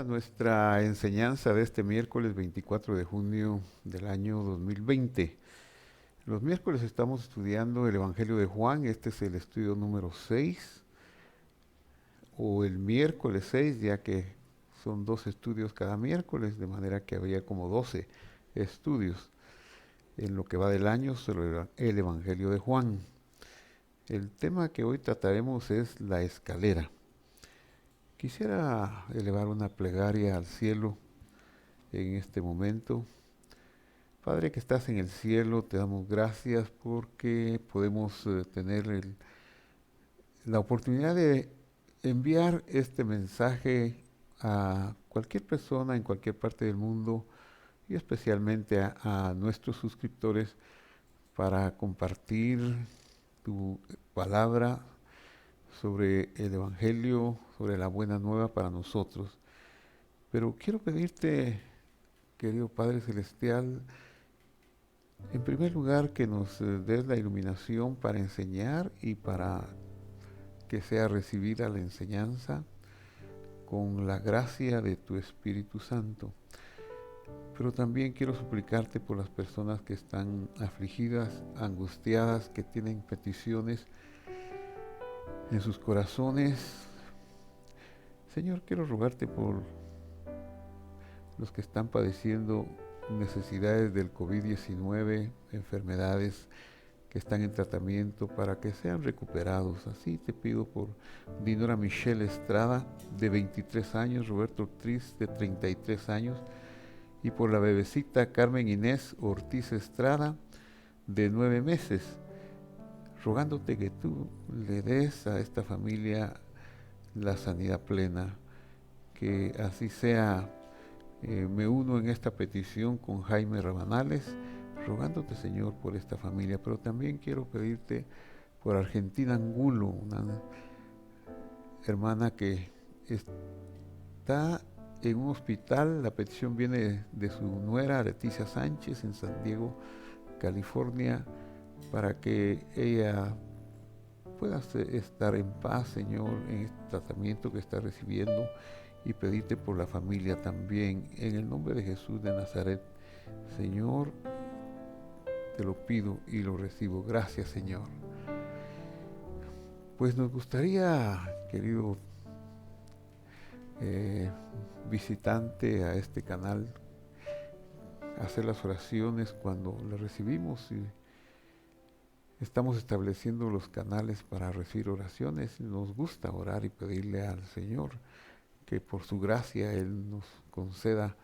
nuestra enseñanza de este miércoles 24 de junio del año 2020. Los miércoles estamos estudiando el Evangelio de Juan, este es el estudio número 6, o el miércoles 6, ya que son dos estudios cada miércoles, de manera que habría como 12 estudios en lo que va del año sobre el Evangelio de Juan. El tema que hoy trataremos es la escalera. Quisiera elevar una plegaria al cielo en este momento. Padre que estás en el cielo, te damos gracias porque podemos tener la oportunidad de enviar este mensaje a cualquier persona en cualquier parte del mundo y especialmente a nuestros suscriptores para compartir tu palabra sobre el Evangelio, sobre la buena nueva para nosotros. Pero quiero pedirte, querido Padre Celestial, en primer lugar que nos des la iluminación para enseñar y para que sea recibida la enseñanza con la gracia de tu Espíritu Santo. Pero también quiero suplicarte por las personas que están afligidas, angustiadas, que tienen peticiones en sus corazones. Señor, quiero rogarte por los que están padeciendo necesidades del COVID-19, enfermedades que están en tratamiento para que sean recuperados. Así te pido por Dinora Michelle Estrada, de 23 años, Roberto Ortiz, de 33 años, y por la bebecita Carmen Inés Ortiz Estrada, de 9 meses, rogándote que tú le des a esta familia la sanidad plena, que así sea. Me uno en esta petición con Jaime Rabanales, rogándote, Señor, por esta familia, pero también quiero pedirte por Argentina Angulo, una hermana que está en un hospital. La petición viene de su nuera Leticia Sánchez en San Diego, California, para que ella pueda estar en paz, Señor, en este tratamiento que está recibiendo, y pedirte por la familia también, en el nombre de Jesús de Nazaret. Señor, te lo pido y lo recibo. Gracias, Señor. Pues nos gustaría, querido visitante a este canal, hacer las oraciones cuando las recibimos, y estamos estableciendo los canales para recibir oraciones. Nos gusta orar y pedirle al Señor que por su gracia Él nos conceda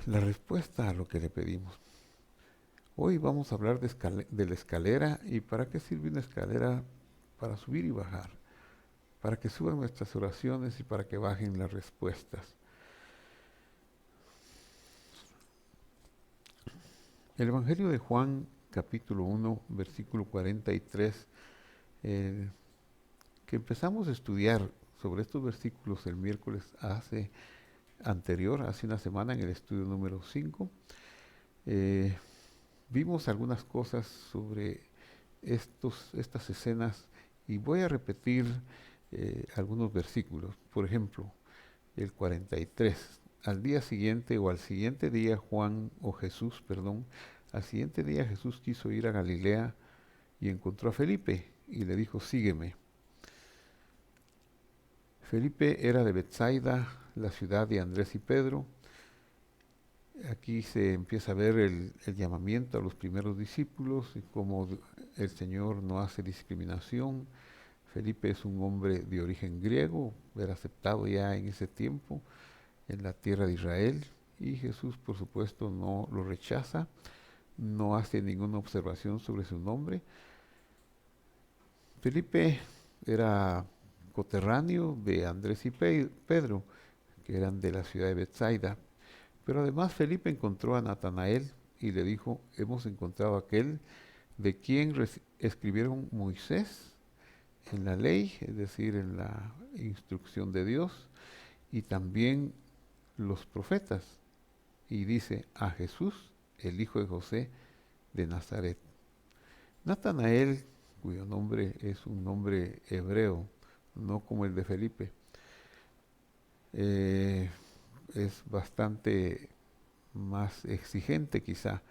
la respuesta a lo que le pedimos. Hoy vamos a hablar de la escalera. ¿Y para qué sirve una escalera? Para subir y bajar, para que suban nuestras oraciones y para que bajen las respuestas. El Evangelio de Juan, capítulo 1, versículo 43, que empezamos a estudiar sobre estos versículos el miércoles hace una semana, en el estudio número 5, vimos algunas cosas sobre estas escenas, y voy a repetir algunos versículos. Por ejemplo, el 43. Al día siguiente, o al siguiente día, al siguiente día Jesús quiso ir a Galilea y encontró a Felipe y le dijo: sígueme. Felipe era de Betsaida, la ciudad de Andrés y Pedro. Aquí se empieza a ver el llamamiento a los primeros discípulos y cómo el Señor no hace discriminación. Felipe es un hombre de origen griego, era aceptado ya en ese tiempo en la tierra de Israel, y Jesús, por supuesto, no lo rechaza, no hace ninguna observación sobre su nombre. Felipe era coterráneo de Andrés y Pedro, que eran de la ciudad de Betsaida. Pero además Felipe encontró a Natanael y le dijo: hemos encontrado a aquel de quien escribieron Moisés en la ley, es decir, en la instrucción de Dios, y también los profetas. Y dice: a Jesús, el hijo de José de Nazaret. Natanael, cuyo nombre es un nombre hebreo, no como el de Felipe, eh, es bastante más exigente quizá.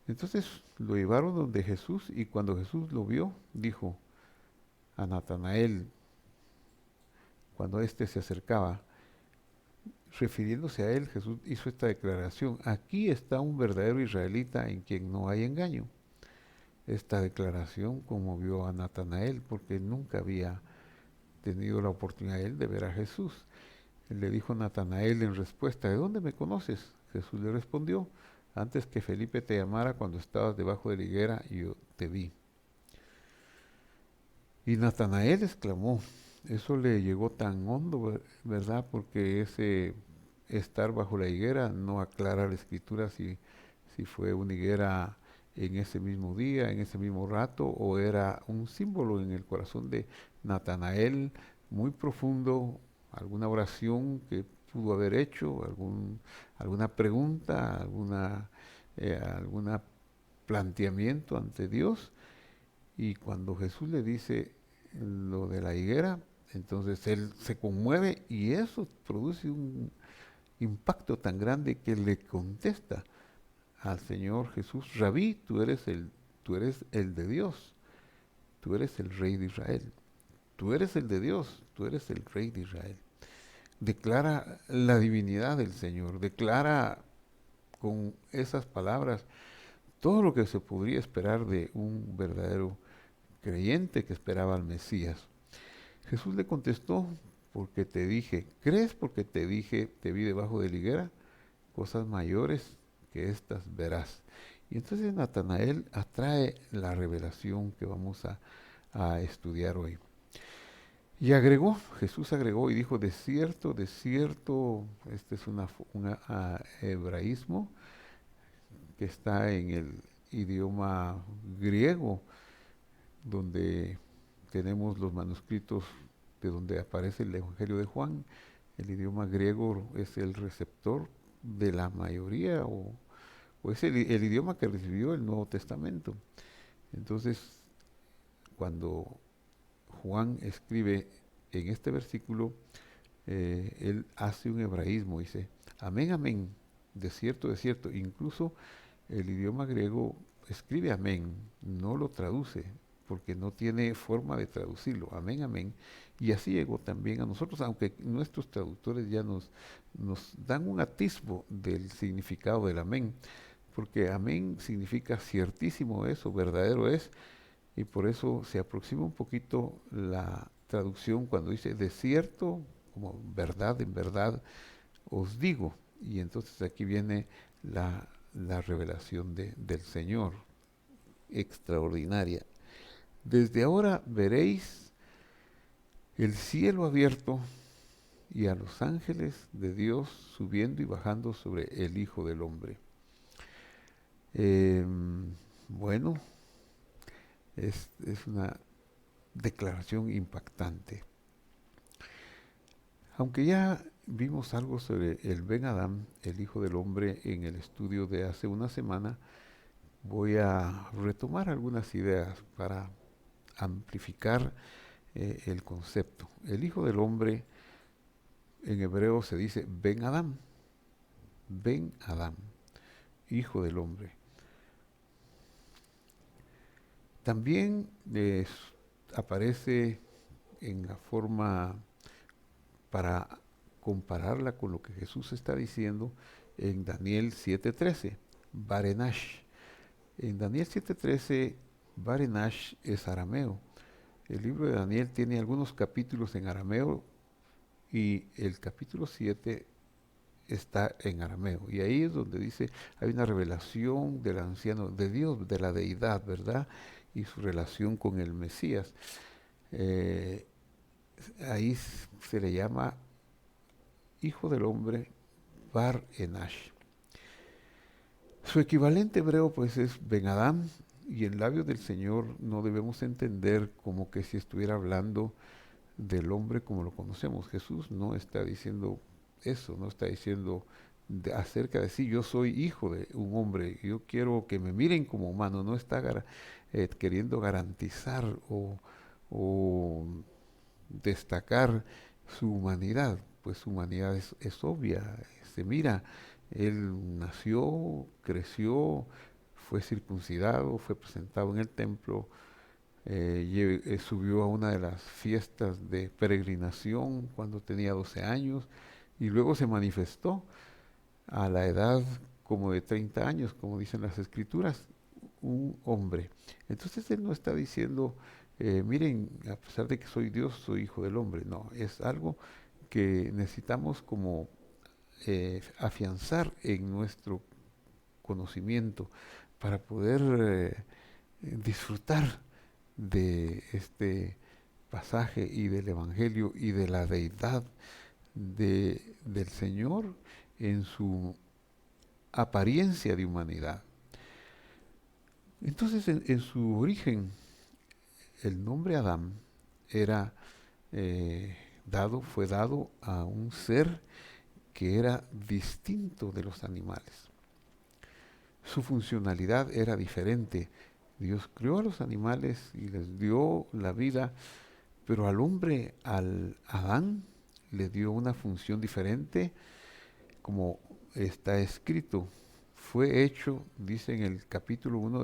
Entonces lo llevaron donde Jesús y cuando Jesús lo vio, dijo a Natanael, cuando éste se acercaba, refiriéndose a él, Jesús hizo esta declaración: aquí está un verdadero israelita en quien no hay engaño. Esta declaración conmovió a Natanael porque nunca había tenido la oportunidad él de ver a Jesús. Él le dijo a Natanael en respuesta: ¿de dónde me conoces? Jesús le respondió: antes que Felipe te llamara, cuando estabas debajo de la higuera, yo te vi. Y Natanael exclamó, eso le llegó tan hondo, ¿verdad? Porque ese estar bajo la higuera no aclara la escritura si fue una higuera en ese mismo día, en ese mismo rato, o era un símbolo en el corazón de Natanael muy profundo, alguna oración que pudo haber hecho, alguna pregunta, alguna planteamiento ante Dios. Y cuando Jesús le dice lo de la higuera, entonces él se conmueve y eso produce un impacto tan grande que le contesta al Señor Jesús: Rabí, tú eres el de Dios, tú eres el Rey de Israel, tú eres el de Dios, tú eres el Rey de Israel. Declara la divinidad del Señor, declara con esas palabras todo lo que se podría esperar de un verdadero creyente que esperaba al Mesías. Jesús le contestó: porque te dije, ¿crees porque te dije, te vi debajo de la higuera? Cosas mayores que estas verás. Y entonces Natanael atrae la revelación que vamos a estudiar hoy. Y agregó, Jesús agregó y dijo: de cierto, este es un hebraísmo que está en el idioma griego, donde tenemos los manuscritos de donde aparece el Evangelio de Juan. El idioma griego es el receptor de la mayoría o es el idioma que recibió el Nuevo Testamento. Entonces, cuando Juan escribe en este versículo, él hace un hebraísmo, dice: amén, amén, de cierto, de cierto. Incluso el idioma griego escribe amén, no lo traduce, porque no tiene forma de traducirlo. Amén, amén. Y así llegó también a nosotros, aunque nuestros traductores ya nos dan un atisbo del significado del amén, porque amén significa ciertísimo es o verdadero es, y por eso se aproxima un poquito la traducción cuando dice de cierto, como verdad, en verdad os digo. Y entonces aquí viene la revelación del Señor, extraordinaria. Desde ahora veréis el cielo abierto y a los ángeles de Dios subiendo y bajando sobre el Hijo del Hombre. Eh, bueno, es una declaración impactante. Aunque ya vimos algo sobre el Ben Adán, el Hijo del Hombre, en el estudio de hace una semana, voy a retomar algunas ideas para amplificar el concepto. El Hijo del Hombre en hebreo se dice Ben Adán, Ben Adán, Hijo del Hombre. También aparece en la forma para compararla con lo que Jesús está diciendo en Daniel 7:13, Barenash. En Daniel 7:13, Barenash es arameo. El libro de Daniel tiene algunos capítulos en arameo y el capítulo 7 está en arameo. Y ahí es donde dice, hay una revelación del anciano, de Dios, de la deidad, ¿verdad? Y su relación con el Mesías. Eh, ahí se le llama Hijo del Hombre, Bar Enash. Su equivalente hebreo pues es Ben Adán, y en labios del Señor no debemos entender como que si estuviera hablando del hombre como lo conocemos. Jesús no está diciendo eso, no está diciendo acerca de sí, yo soy hijo de un hombre, yo quiero que me miren como humano, no está queriendo garantizar o destacar su humanidad, pues su humanidad es obvia, se mira, él nació, creció, fue circuncidado, fue presentado en el templo, subió a una de las fiestas de peregrinación cuando tenía 12 años y luego se manifestó a la edad como de 30 años, como dicen las escrituras, un hombre. Entonces él no está diciendo, miren, a pesar de que soy Dios, soy hijo del hombre. No, es algo que necesitamos como afianzar en nuestro conocimiento para poder disfrutar de este pasaje y del Evangelio y de la deidad del Señor en su apariencia de humanidad. Entonces, en su origen, el nombre Adán era fue dado a un ser que era distinto de los animales. Su funcionalidad era diferente. Dios creó a los animales y les dio la vida, pero al hombre, al Adán, le dio una función diferente, como está escrito. Fue hecho, dice en el capítulo 1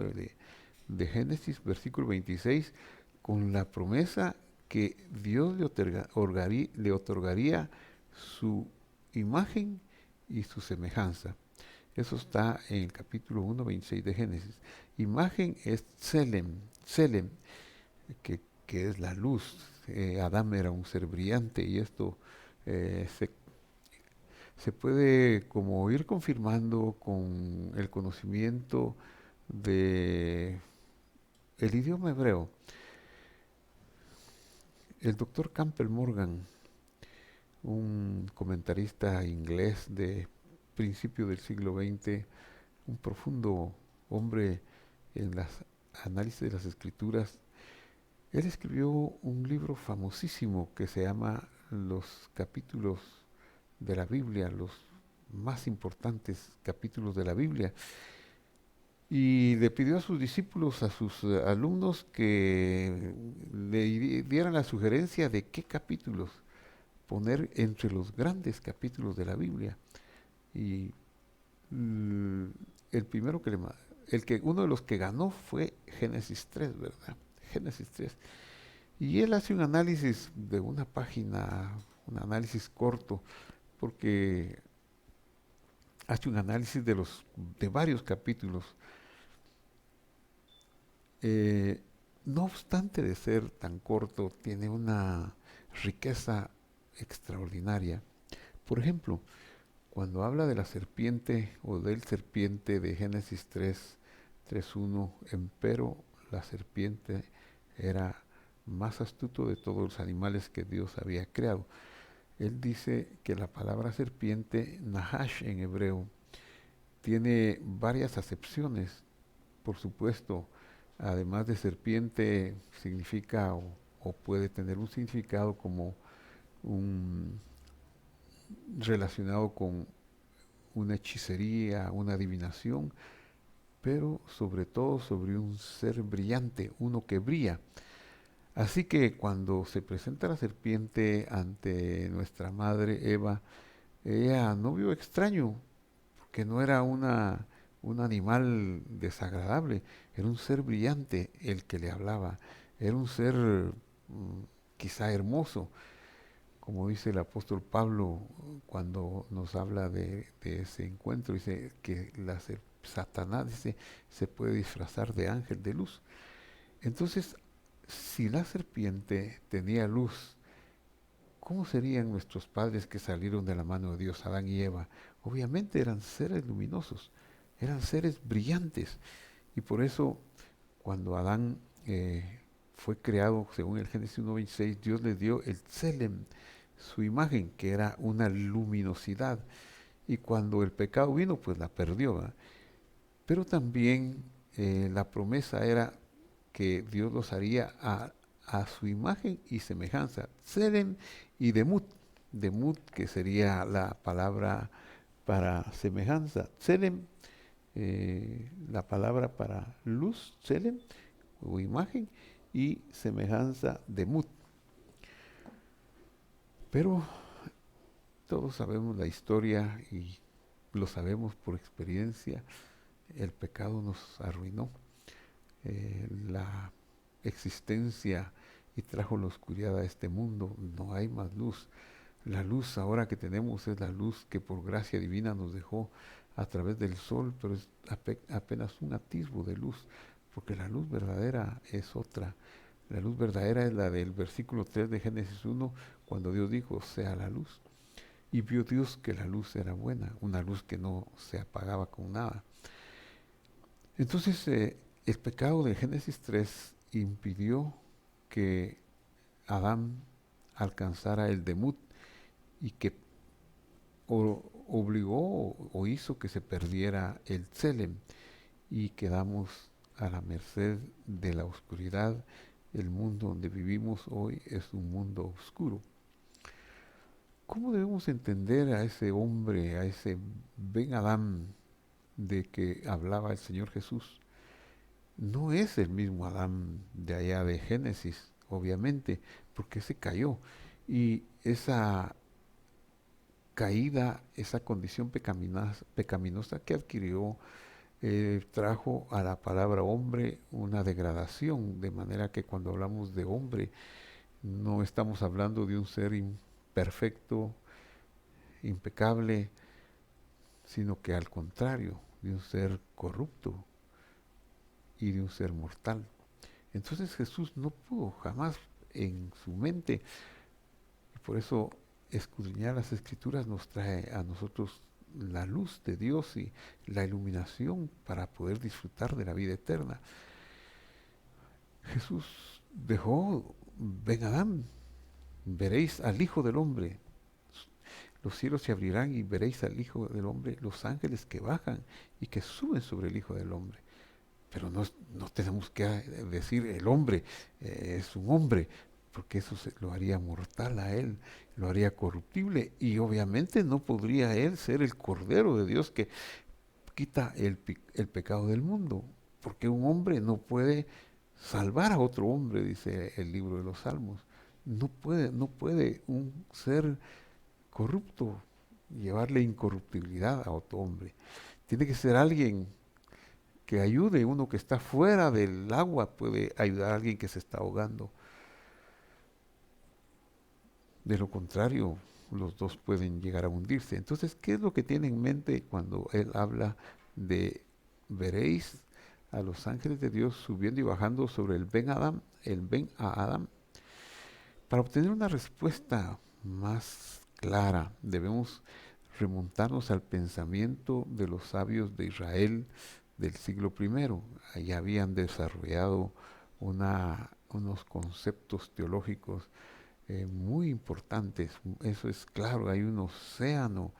de Génesis, versículo 26, con la promesa que Dios le otorgaría su imagen y su semejanza. Eso está en el capítulo 1, 26 de Génesis. Imagen es Tselem, que es la luz. Adán era un ser brillante y esto eh, se, se puede como ir confirmando con el conocimiento de el idioma hebreo. El doctor Campbell Morgan, un comentarista inglés de principio del siglo XX, un profundo hombre en las análisis de las escrituras, él escribió un libro famosísimo que se llama Los capítulos de la Biblia, los más importantes capítulos de la Biblia, y le pidió a sus discípulos, a sus alumnos, que dieran la sugerencia de qué capítulos poner entre los grandes capítulos de la Biblia. Y mm, el primero uno de los que ganó fue Génesis 3, ¿verdad? Génesis 3. Y él hace un análisis de una página, un análisis corto, porque hace un análisis de varios capítulos. Eh, no obstante de ser tan corto, tiene una riqueza extraordinaria. Por ejemplo, cuando habla de la serpiente o del serpiente de Génesis 3:1, empero la serpiente era más astuto de todos los animales que Dios había creado. Él dice que la palabra serpiente, nahash en hebreo, tiene varias acepciones. Por supuesto, además de serpiente, significa o puede tener un significado como un relacionado con una hechicería, una adivinación, pero sobre todo sobre un ser brillante, uno que brilla. Así que cuando se presenta la serpiente ante nuestra madre Eva, ella no vio extraño, porque no era un animal desagradable, era un ser brillante el que le hablaba, era un ser quizá hermoso, como dice el apóstol Pablo cuando nos habla de ese encuentro, dice que Satanás dice, se puede disfrazar de ángel de luz. Entonces, si la serpiente tenía luz, ¿cómo serían nuestros padres que salieron de la mano de Dios, Adán y Eva? Obviamente eran seres luminosos, eran seres brillantes. Y por eso, cuando Adán fue creado, según el Génesis 1:26, Dios le dio el Tselem, su imagen, que era una luminosidad. Y cuando el pecado vino, pues la perdió, ¿verdad? Pero también la promesa era que Dios los haría a su imagen y semejanza. Tselem y Demut. Demut, que sería la palabra para semejanza. Tselem, la palabra para luz, Tselem, o imagen, y semejanza, Demut. Pero Todos sabemos la historia y lo sabemos por experiencia. El pecado nos arruinó la existencia y trajo la oscuridad a este mundo. No hay más luz. La luz ahora que tenemos es la luz que por gracia divina nos dejó a través del sol, pero es apenas un atisbo de luz, porque la luz verdadera es otra. La luz verdadera es la del versículo 3 de Génesis 1, cuando Dios dijo, sea la luz. Y vio Dios que la luz era buena, una luz que no se apagaba con nada. Entonces, el pecado de Génesis 3 impidió que Adán alcanzara el debut y que obligó o hizo que se perdiera el Tselem y quedamos a la merced de la oscuridad. El mundo donde vivimos hoy es un mundo oscuro. ¿Cómo debemos entender a ese hombre, a ese Ben Adán de que hablaba el Señor Jesús? No es el mismo Adán de allá de Génesis, obviamente, porque se cayó. Y esa caída, esa condición pecaminosa que adquirió, trajo a la palabra hombre una degradación, de manera que cuando hablamos de hombre, no estamos hablando de un ser imperfecto, impecable, sino que al contrario, de un ser corrupto y de un ser mortal. Entonces Jesús no pudo jamás en su mente, y por eso escudriñar las escrituras nos trae a nosotros la luz de Dios y la iluminación para poder disfrutar de la vida eterna. Jesús dejó, ven Adán, veréis al Hijo del Hombre, los cielos se abrirán y veréis al Hijo del Hombre, los ángeles que bajan y que suben sobre el Hijo del Hombre. Pero no tenemos que decir el hombre es un hombre, porque eso lo haría mortal a él, lo haría corruptible y obviamente no podría él ser el Cordero de Dios que quita el pecado del mundo, porque un hombre no puede salvar a otro hombre, dice el libro de los Salmos. No puede un ser corrupto llevarle incorruptibilidad a otro hombre. Tiene que ser alguien que ayude. Uno que está fuera del agua puede ayudar a alguien que se está ahogando. De lo contrario, los dos pueden llegar a hundirse. Entonces, ¿qué es lo que tiene en mente cuando él habla de veréis a los ángeles de Dios subiendo y bajando sobre el Ben Adam, el Ben a Adam? Para obtener una respuesta más clara, debemos remontarnos al pensamiento de los sabios de Israel del siglo I. Allí habían desarrollado unos conceptos teológicos muy importantes. Eso es claro, hay un océano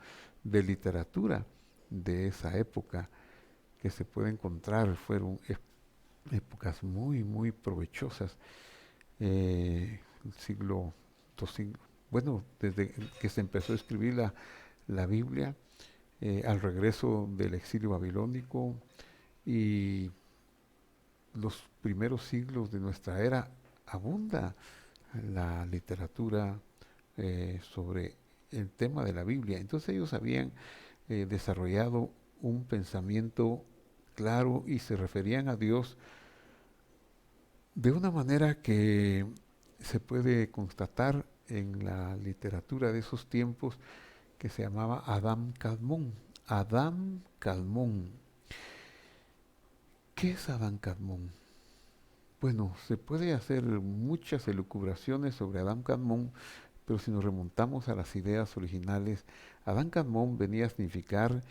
de literatura de esa época que se puede encontrar. Fueron épocas muy, muy provechosas. El siglo, bueno, desde que se empezó a escribir la Biblia, al regreso del exilio babilónico y los primeros siglos de nuestra era, abunda la literatura sobre el tema de la Biblia. Entonces ellos habían desarrollado un pensamiento claro y se referían a Dios de una manera que se puede constatar en la literatura de esos tiempos, que se llamaba Adam Kadmon. Adam Kadmon. ¿Qué es Adam Kadmon? Bueno, se puede hacer muchas elucubraciones sobre Adam Kadmon, pero si nos remontamos a las ideas originales, Adam Kadmon venía a significar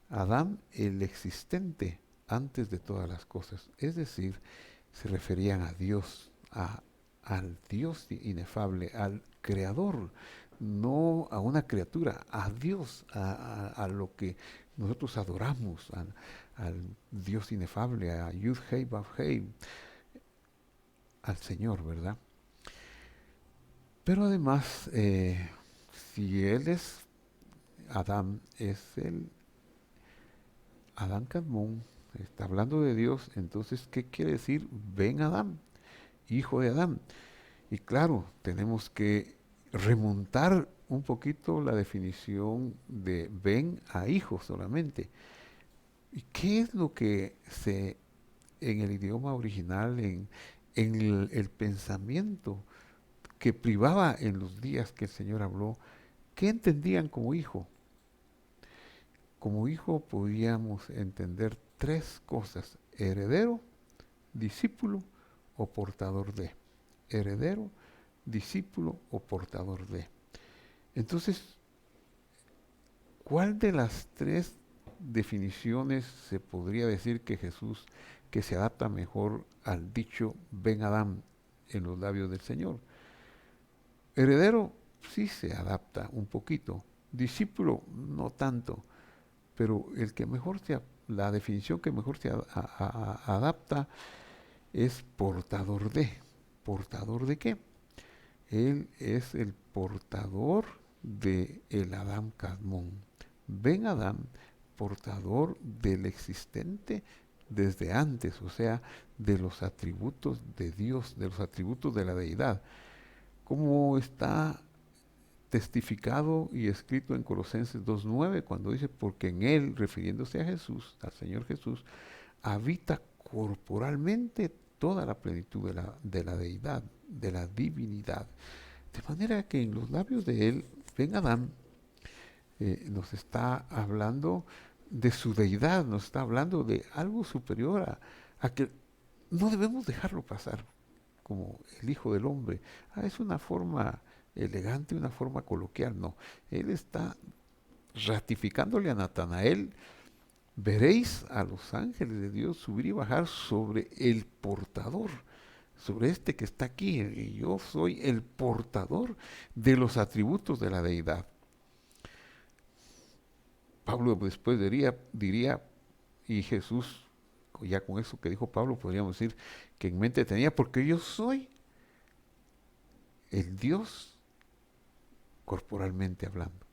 Adam el existente antes de todas las cosas. Es decir, se referían a Dios, al Dios inefable, al Creador, no a una criatura, a Dios, a lo que nosotros adoramos, al Dios inefable, a Yud Hei Vav Hei, al Señor, ¿verdad? Pero además, si Él es Adán, es el Adán Kadmon, está hablando de Dios, entonces, ¿qué quiere decir? Ben Adán, hijo de Adán. Y claro, tenemos que remontar un poquito la definición de ven a hijo solamente. ¿Y qué es lo que en el idioma original, en el pensamiento que privaba en los días que el Señor habló, qué entendían como hijo? Como hijo podíamos entender tres cosas: heredero, discípulo o portador de. Heredero, discípulo o portador de. Entonces, ¿cuál de las tres definiciones se podría decir que Jesús, que se adapta mejor al dicho Ben Adán en los labios del Señor? Heredero sí se adapta un poquito, discípulo no tanto, pero la definición que mejor se adapta es portador de. ¿Portador de qué? Él es el portador de el Adán Kadmón. Ben Adán, portador del existente desde antes, o sea, de los atributos de Dios, de los atributos de la deidad, como está testificado y escrito en Colosenses 2.9, cuando dice, porque en él, refiriéndose a Jesús, al Señor Jesús, habita corporalmente toda la plenitud de la deidad, de la divinidad. De manera que en los labios de él, Ben Adán, nos está hablando de su deidad, nos está hablando de algo superior a que no debemos dejarlo pasar como el Hijo del Hombre. Es una forma elegante, una forma coloquial, no. Él está ratificándole a Natanael: veréis a los ángeles de Dios subir y bajar sobre el portador, sobre este que está aquí, y yo soy el portador de los atributos de la deidad. Pablo después diría, y Jesús, ya con eso que dijo Pablo, podríamos decir que en mente tenía, porque yo soy el Dios corporalmente hablando.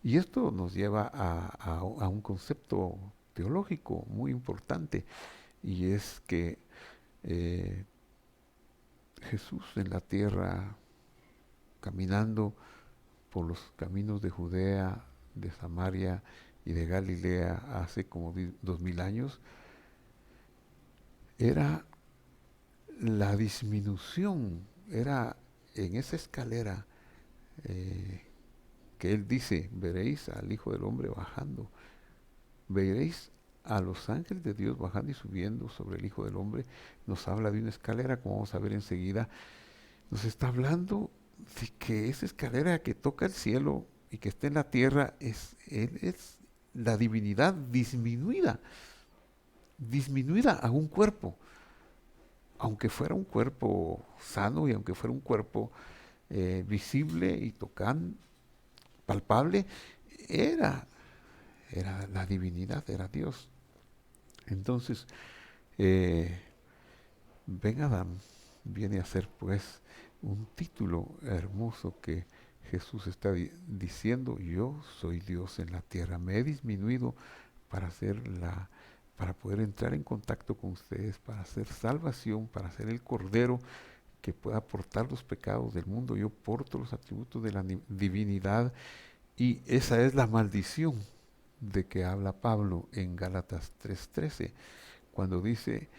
Y esto nos lleva a un concepto teológico muy importante, y es que eh, Jesús en la tierra, caminando por los caminos de Judea, de Samaria y de Galilea hace como 2000 años, era la disminución, era en esa escalera eh, que él dice, veréis al Hijo del Hombre bajando, veréis a los ángeles de Dios bajando y subiendo sobre el Hijo del Hombre. Nos habla de una escalera, como vamos a ver enseguida. Nos está hablando de que esa escalera que toca el cielo y que está en la tierra Él es la divinidad disminuida, disminuida a un cuerpo. Aunque fuera un cuerpo sano y aunque fuera un cuerpo visible y tocante, palpable, era, era la divinidad, era Dios. Entonces, eh, Ben Adán viene a ser pues un título hermoso que Jesús está diciendo: yo soy Dios en la tierra, me he disminuido para para poder entrar en contacto con ustedes, para hacer salvación, para ser el Cordero que pueda portar los pecados del mundo. Yo porto los atributos de la divinidad, y esa es la maldición de que habla Pablo en Gálatas 3:13, cuando dice: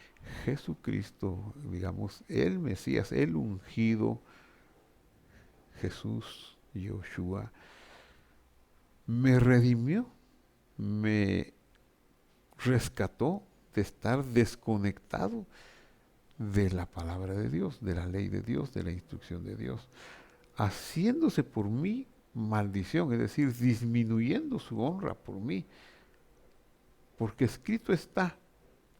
Jesucristo, digamos, el Mesías, el ungido, Jesús, Yoshua, me redimió, me rescató de estar desconectado de la palabra de Dios, de la ley de Dios, de la instrucción de Dios, haciéndose por mí maldición, es decir, disminuyendo su honra por mí, porque escrito está: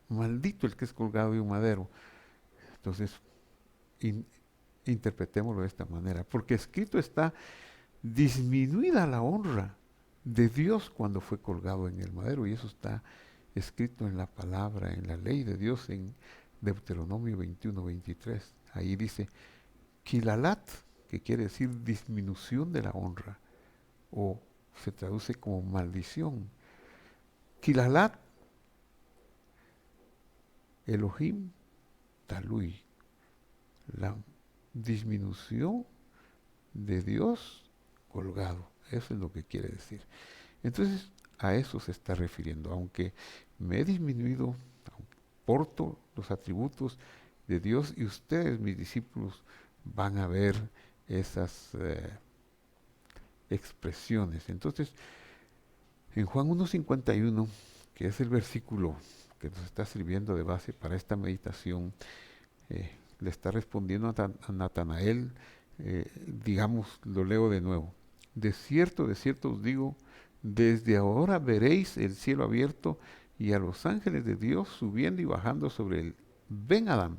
maldito el que es colgado de un madero. Entonces, in, interpretémoslo de esta manera: porque escrito está, disminuida la honra de Dios cuando fue colgado en el madero, y eso está escrito en la palabra, en la ley de Dios, en Deuteronomio 21:23. Ahí dice Kilalat, que quiere decir disminución de la honra, o se traduce como maldición. Kilalat Elohim Talui, la disminución de Dios colgado. Eso es lo que quiere decir. Entonces, a eso se está refiriendo. Aunque me he disminuido, porto los atributos de Dios y ustedes, mis discípulos, van a ver esas expresiones. Entonces, en Juan 1:51, que es el versículo que nos está sirviendo de base para esta meditación, le está respondiendo a Natanael, digamos, lo leo de nuevo. De cierto os digo, desde ahora veréis el cielo abierto y a los ángeles de Dios subiendo y bajando sobre el Ben Adán,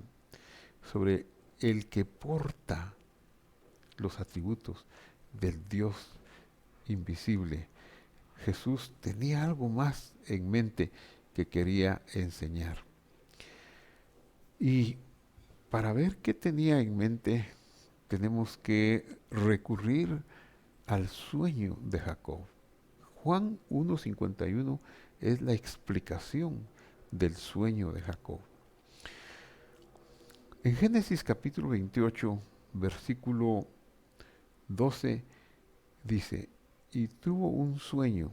sobre el que porta los atributos del Dios invisible. Jesús tenía algo más en mente que quería enseñar. Y para ver qué tenía en mente, tenemos que recurrir al sueño de Jacob. Juan 1:51 es la explicación del sueño de Jacob. En Génesis capítulo 28, versículo 12, dice, y tuvo un sueño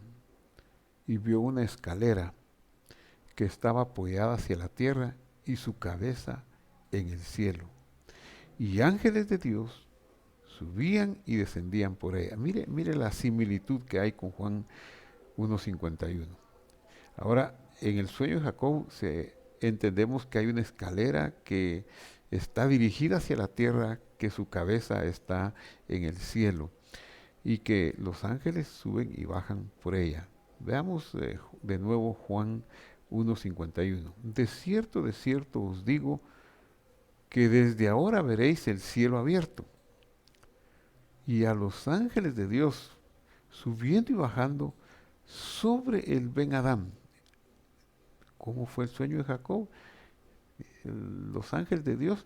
y vio una escalera que estaba apoyada hacia la tierra y su cabeza en el cielo. Y ángeles de Dios subían y descendían por ella. Mire la similitud que hay con Juan 1:51. Ahora, en el sueño de Jacob entendemos que hay una escalera que está dirigida hacia la tierra, que su cabeza está en el cielo y que los ángeles suben y bajan por ella. Veamos de nuevo Juan 1:51. De cierto os digo que desde ahora veréis el cielo abierto y a los ángeles de Dios subiendo y bajando sobre el Ben Adán. ¿Cómo fue el sueño de Jacob? Los ángeles de Dios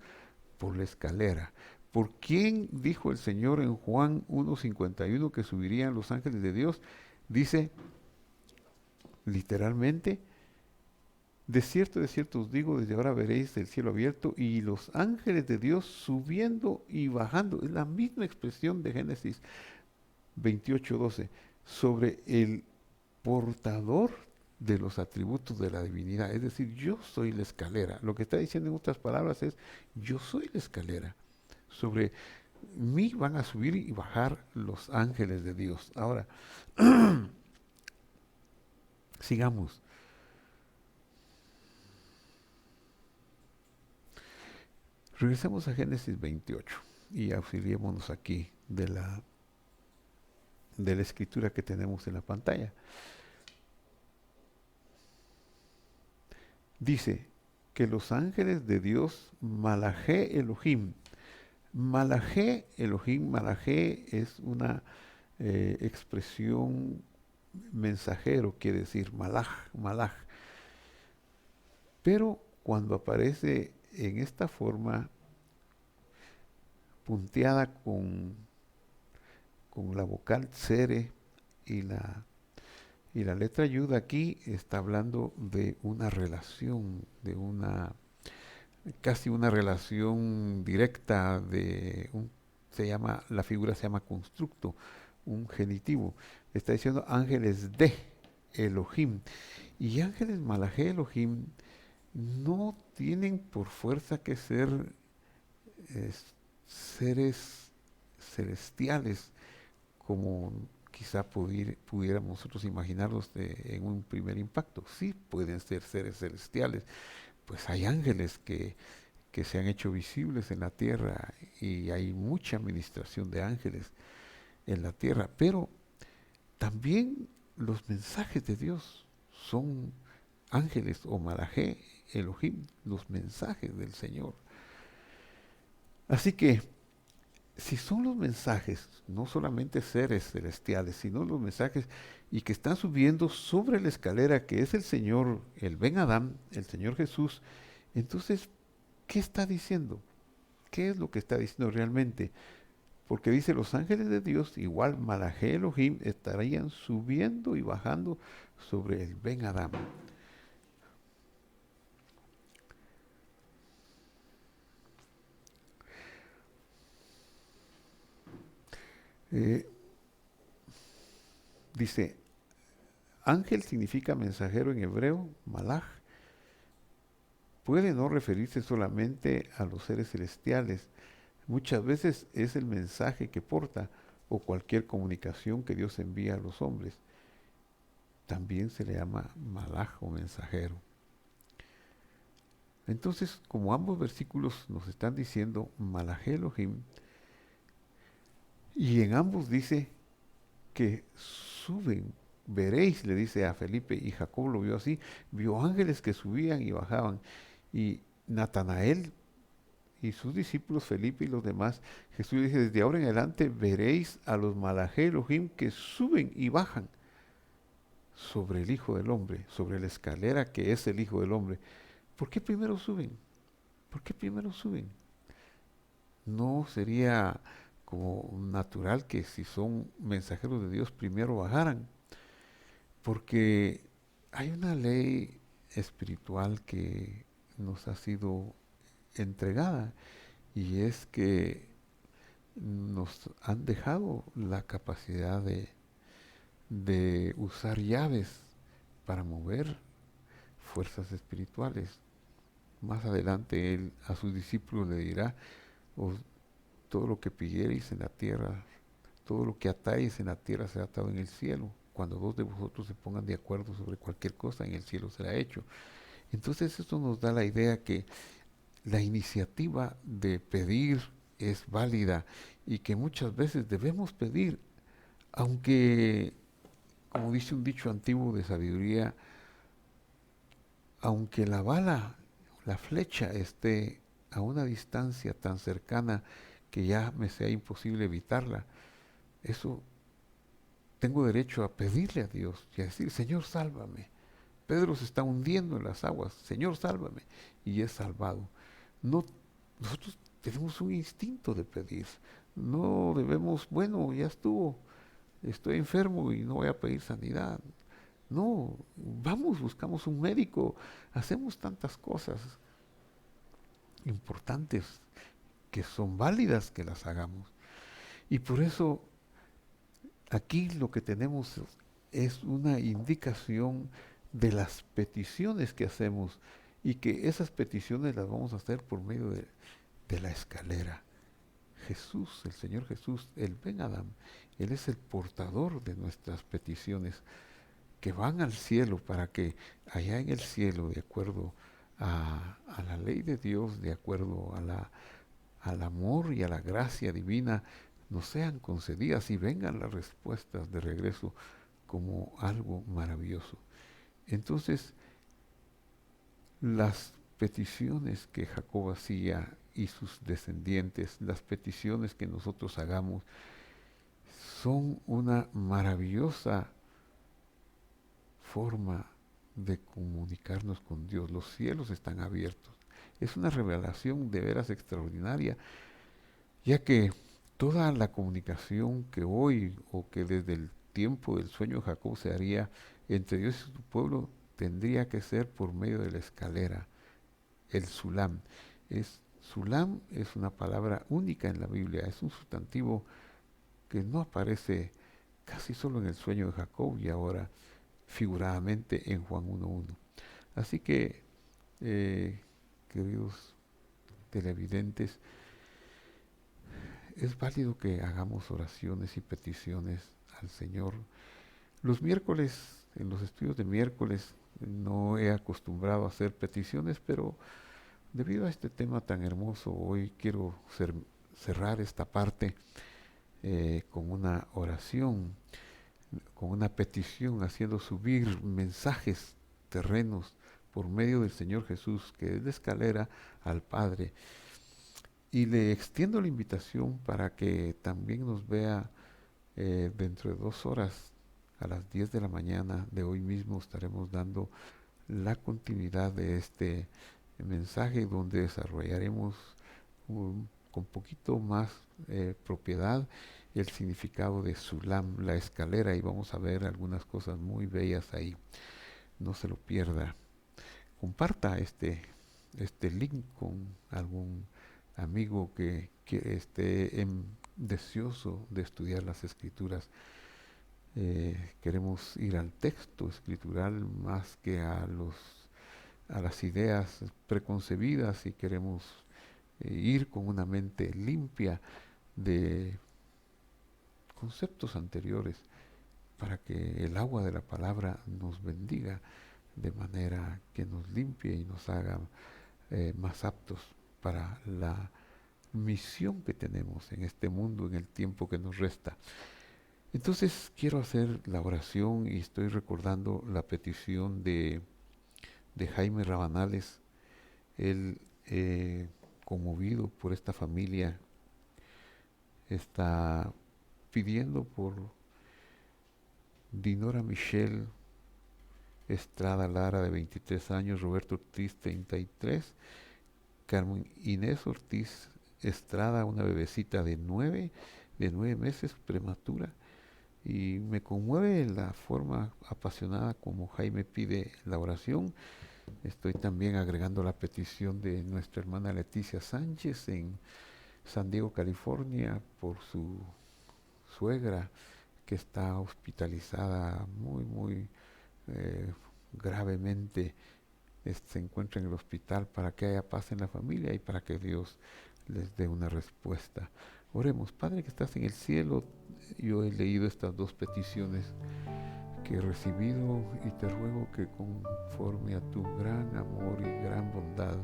por la escalera. ¿Por quién dijo el Señor en Juan 1:51 que subirían los ángeles de Dios? Dice literalmente, de cierto os digo, desde ahora veréis el cielo abierto y los ángeles de Dios subiendo y bajando. Es la misma expresión de Génesis 28:12 sobre el portador de los atributos de la divinidad. Es decir, yo soy la escalera. Lo que está diciendo en otras palabras es, yo soy la escalera. Sobre mí van a subir y bajar los ángeles de Dios. Ahora, sigamos. Regresemos a Génesis 28 y auxiliémonos aquí de la escritura que tenemos en la pantalla. Dice que los ángeles de Dios, Malajé Elohim. Malajé Elohim, Malajé es una expresión mensajero, quiere decir malaj, malaj. Pero cuando aparece en esta forma punteada con la vocal tsere y la letra yud, aquí está hablando de una relación, casi una relación directa la figura se llama constructo, un genitivo. Está diciendo ángeles de Elohim. Y ángeles Malajé Elohim no tienen por fuerza que ser seres celestiales como quizá pudiéramos nosotros imaginarlos en un primer impacto. Sí pueden ser seres celestiales, pues hay ángeles que se han hecho visibles en la tierra y hay mucha administración de ángeles en la tierra, pero también los mensajes de Dios son ángeles o Malajé Elohim, los mensajes del Señor. Así que si son los mensajes, no solamente seres celestiales, sino los mensajes y que están subiendo sobre la escalera que es el Señor, el Ben Adán, el Señor Jesús, entonces, ¿qué está diciendo? ¿Qué es lo que está diciendo realmente? Porque dice, los ángeles de Dios, igual Malajé Elohim, estarían subiendo y bajando sobre el Ben Adán. Eh, dice, ángel significa mensajero en hebreo, malaj. Puede no referirse solamente a los seres celestiales. Muchas veces es el mensaje que porta o cualquier comunicación que Dios envía a los hombres. También se le llama malaj o mensajero. Entonces, como ambos versículos nos están diciendo malaj Elohim, y en ambos dice que suben, veréis, le dice a Felipe, y Jacob lo vio así, vio ángeles que subían y bajaban, y Natanael y sus discípulos, Felipe y los demás, Jesús dice, desde ahora en adelante veréis a los malajé Elohim que suben y bajan sobre el Hijo del Hombre, sobre la escalera que es el Hijo del Hombre. ¿Por qué primero suben? ¿Por qué primero suben? ¿No sería como natural que si son mensajeros de Dios primero bajaran? Porque hay una ley espiritual que nos ha sido entregada y es que nos han dejado la capacidad de usar llaves para mover fuerzas espirituales. Más adelante él a sus discípulos le dirá, os todo lo que pidiereis en la tierra, todo lo que atáis en la tierra será atado en el cielo. Cuando dos de vosotros se pongan de acuerdo sobre cualquier cosa, en el cielo será hecho. Entonces esto nos da la idea que la iniciativa de pedir es válida y que muchas veces debemos pedir, aunque, como dice un dicho antiguo de sabiduría, aunque la bala, la flecha esté a una distancia tan cercana que ya me sea imposible evitarla, eso tengo derecho a pedirle a Dios y a decir, Señor, sálvame. Pedro se está hundiendo en las aguas, Señor, sálvame. Y es salvado. No, nosotros tenemos un instinto de pedir. No debemos, bueno, ya estuvo, estoy enfermo y no voy a pedir sanidad. No, vamos, buscamos un médico, hacemos tantas cosas importantes que son válidas que las hagamos. Y por eso aquí lo que tenemos es una indicación de las peticiones que hacemos y que esas peticiones las vamos a hacer por medio de la escalera. Jesús, el Señor Jesús, el Ben Adam, Él es el portador de nuestras peticiones que van al cielo para que allá en el cielo, de acuerdo a la ley de Dios, de acuerdo al amor y a la gracia divina, nos sean concedidas y vengan las respuestas de regreso como algo maravilloso. Entonces, las peticiones que Jacob hacía y sus descendientes, las peticiones que nosotros hagamos, son una maravillosa forma de comunicarnos con Dios. Los cielos están abiertos. Es una revelación de veras extraordinaria, ya que toda la comunicación que hoy o que desde el tiempo del sueño de Jacob se haría entre Dios y su pueblo tendría que ser por medio de la escalera, el sulam. Sulam es una palabra única en la Biblia, es un sustantivo que no aparece casi solo en el sueño de Jacob y ahora figuradamente en Juan 1.1. Así que, queridos televidentes, es válido que hagamos oraciones y peticiones al Señor. Los miércoles, en los estudios de miércoles, no he acostumbrado a hacer peticiones, pero debido a este tema tan hermoso, hoy quiero cerrar esta parte con una oración, con una petición, haciendo subir mensajes terrenos por medio del Señor Jesús, que es la escalera al Padre. Y le extiendo la invitación para que también nos vea dentro de 2 horas, a las 10 de la mañana de hoy mismo, estaremos dando la continuidad de este mensaje donde desarrollaremos con poquito más propiedad el significado de Sulam, la escalera, y vamos a ver algunas cosas muy bellas ahí. No se lo pierda. Comparta este link con algún amigo que esté deseoso de estudiar las Escrituras. Queremos ir al texto escritural más que a las ideas preconcebidas, y queremos ir con una mente limpia de conceptos anteriores para que el agua de la palabra nos bendiga de manera que nos limpie y nos haga más aptos para la misión que tenemos en este mundo, en el tiempo que nos resta. Entonces quiero hacer la oración y estoy recordando la petición de Jaime Rabanales. Él, conmovido por esta familia, está pidiendo por Dinora Michelle Estrada Lara, de 23 años, Roberto Ortiz, 33, Carmen Inés Ortiz Estrada, una bebecita de 9 meses, prematura. Y me conmueve la forma apasionada como Jaime pide la oración. Estoy también agregando la petición de nuestra hermana Leticia Sánchez en San Diego, California, por su suegra que está hospitalizada muy gravemente. Se encuentra en el hospital, para que haya paz en la familia y para que Dios les dé una respuesta. Oremos. Padre que estás en el cielo, yo he leído estas dos peticiones que he recibido y te ruego que conforme a tu gran amor y gran bondad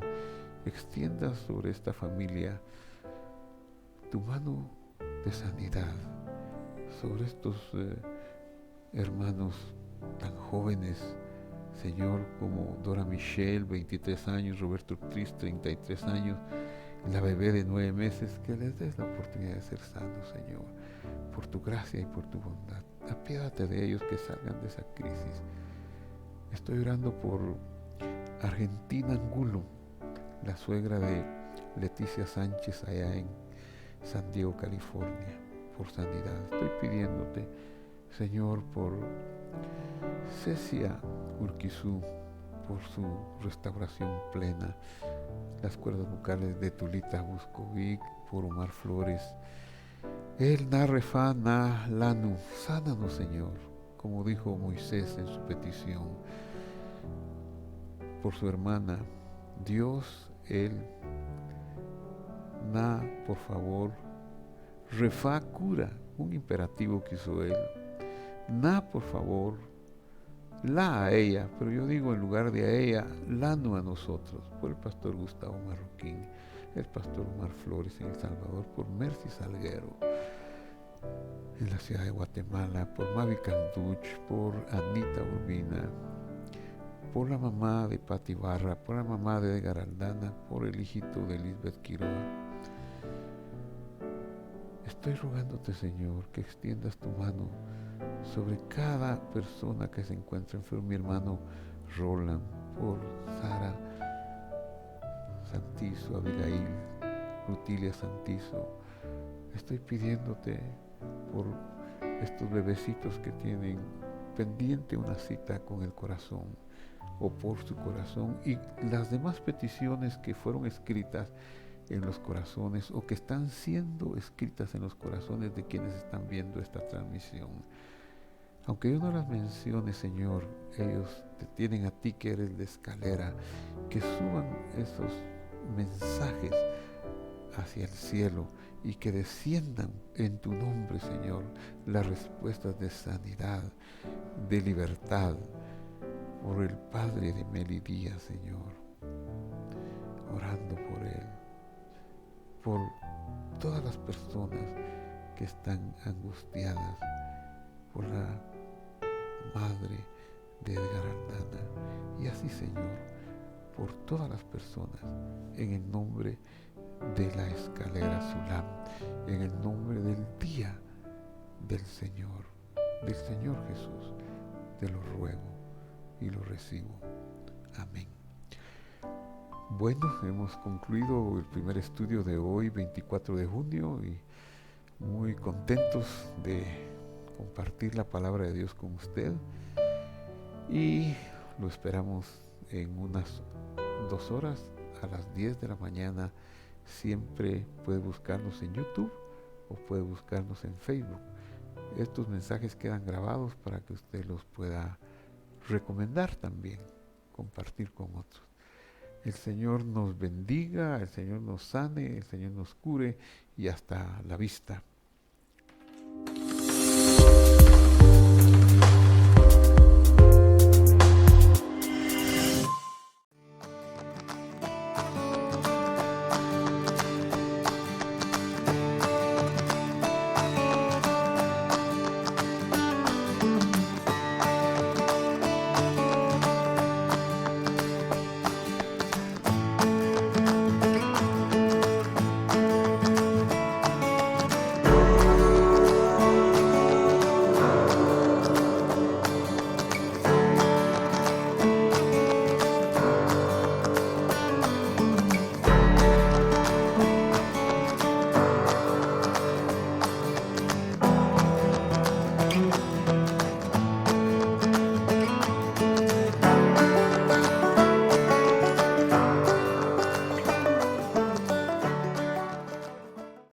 extiendas sobre esta familia tu mano de sanidad, sobre estos hermanos tan jóvenes, Señor, como Dora Michelle, 23 años, Roberto Ortiz, 33 años, la bebé de 9 meses, que les des la oportunidad de ser sanos, Señor, por tu gracia y por tu bondad. Apiádate de ellos, que salgan de esa crisis. Estoy orando por Argentina Angulo, la suegra de Leticia Sánchez, allá en San Diego, California, por sanidad. Estoy pidiéndote, Señor, por Cecia Urquizú, por su restauración plena, las cuerdas vocales de Tulita Buscovic, por Omar Flores, el Narrefa Na Lanu. Sánanos, Señor, como dijo Moisés en su petición, por su hermana. Dios, él, Na, por favor, Refa cura, un imperativo que hizo él. Na, por favor, la a ella, pero yo digo en lugar de a ella, Lanu a nosotros, por el pastor Gustavo Marroquín, el pastor Omar Flores en El Salvador, por Mercy Salguero en la ciudad de Guatemala, por Mavi Calduch, por Anita Urbina, por la mamá de Pati Barra, por la mamá de Edgar Aldana, por el hijito de Lisbeth Quiroga. Estoy rogándote, Señor, que extiendas tu mano sobre cada persona que se encuentra enfermo. Mi hermano Roland, por Sara Santizo, Abigail, Rutilia Santizo. Estoy pidiéndote por estos bebecitos que tienen pendiente una cita con el corazón, o por su corazón, y las demás peticiones que fueron escritas en los corazones o que están siendo escritas en los corazones de quienes están viendo esta transmisión. Aunque yo no las mencione, Señor, ellos te tienen a ti, que eres la escalera, que suban esos mensajes hacia el cielo y que desciendan en tu nombre, Señor, las respuestas de sanidad, de libertad, por el padre de Meli Díaz, Señor, orando por él, por todas las personas que están angustiadas, por la madre de Edgar Aldana, y así, Señor, por todas las personas, en el nombre de la escalera Sulam, en el nombre del día del Señor Jesús, te lo ruego y lo recibo. Amén. Bueno, hemos concluido el primer estudio de hoy, 24 de junio, y muy contentos de compartir la palabra de Dios con usted, y lo esperamos en unas 2 horas, a las 10 de la mañana. Siempre puede buscarnos en YouTube o puede buscarnos en Facebook. Estos mensajes quedan grabados para que usted los pueda recomendar también, compartir con otros. El Señor nos bendiga, el Señor nos sane, el Señor nos cure y hasta la vista.